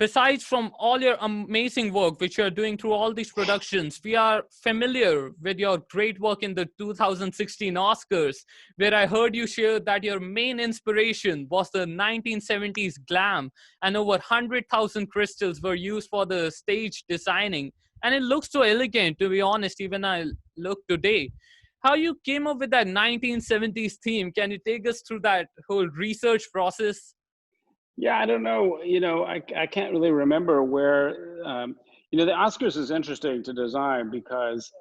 besides from all your amazing work which you're doing through all these productions, we are familiar with your great work in the 2016 Oscars, where I heard you share that your main inspiration was the 1970s glam, and over 100,000 crystals were used for the stage designing. And it looks so elegant, to be honest, even I look today. How you came up with that 1970s theme? Can you take us through that whole research process? Yeah, I don't know. I can't really remember where. The Oscars is interesting to design because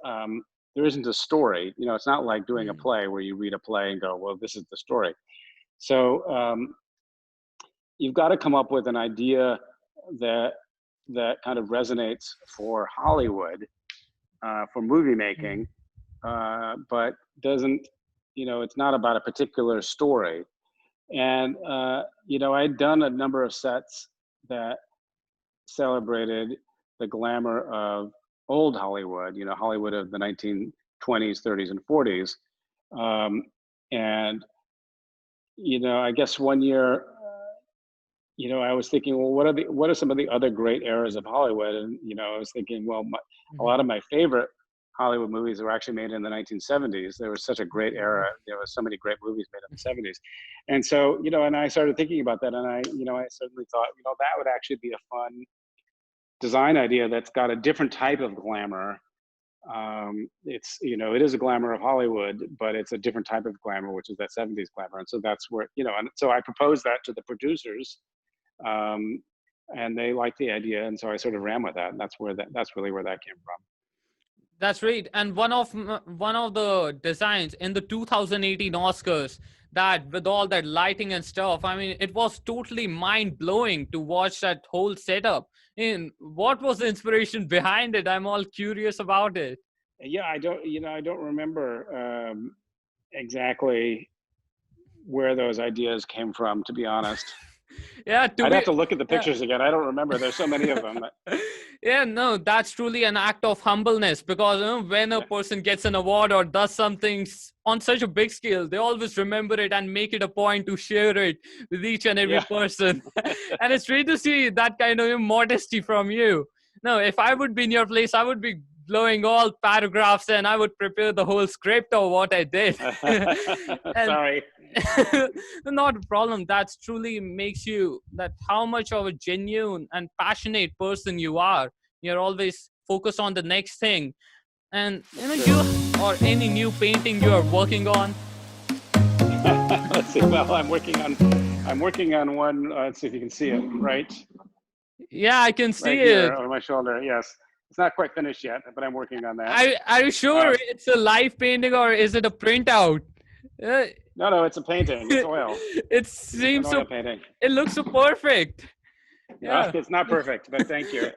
there isn't a story. It's not like doing a Mm, play where you read a play and go, well, this is the story. So you've got to come up with an idea that kind of resonates for Hollywood, for movie mm, making, but doesn't. It's not about a particular story. And I'd done a number of sets that celebrated the glamour of old Hollywood, Hollywood of the 1920s, 30s, and 40s. Um, and I guess one year, I was thinking, well, what are some of the other great eras of Hollywood? And I was thinking, well, a mhm, lot of my favorite Hollywood movies were actually made in the 1970s. There was such a great era. mhm. There were so many great movies made in the 70s. And so, and I started thinking about that, and I suddenly thought, that would actually be a fun design idea that's got a different type of glamour. It is a glamour of Hollywood, but it's a different type of glamour, which is that 70s glamour. And so that's where, and so I proposed that to the producers, um, and they liked the idea. And so I sort of ran with that. And that's really where that came from. That's right. And one of the designs in the 2018 Oscars, that with all that lighting and stuff, I mean, it was totally mind blowing to watch that whole setup. And what was the inspiration behind it? I'm all curious about it. Yeah, I don't remember exactly where those ideas came from, to be honest. Yeah, to I'd have be. to look at the Yeah. pictures again. I don't remember. There's so many of them. Yeah, no, that's truly an act of humbleness, because when a Yeah, person gets an award or does something on such a big scale, they always remember it and make it a point to share it with each and every yeah. person. And it's great to see that kind of modesty from you. No, if I would be in your place, I would be blowing all paragraphs and I would prepare the whole script of what I did. And Sorry. not a problem. That truly makes you that how much of a genuine and passionate person you are. You're always focused on the next thing. And That's true. you or any new painting you are working on. Let's see. Well, I'm working on one. Let's see if you can see it. Yeah, I can see Right here it. on my shoulder. Yes, it's not quite finished yet, but I'm working on that. Are you sure Uh, it's a live painting or is it a printout? Uh, no, no, it's a painting. It's oil. it It's an seems so. oil painting. It looks so perfect. Yeah. It's not perfect, but thank you.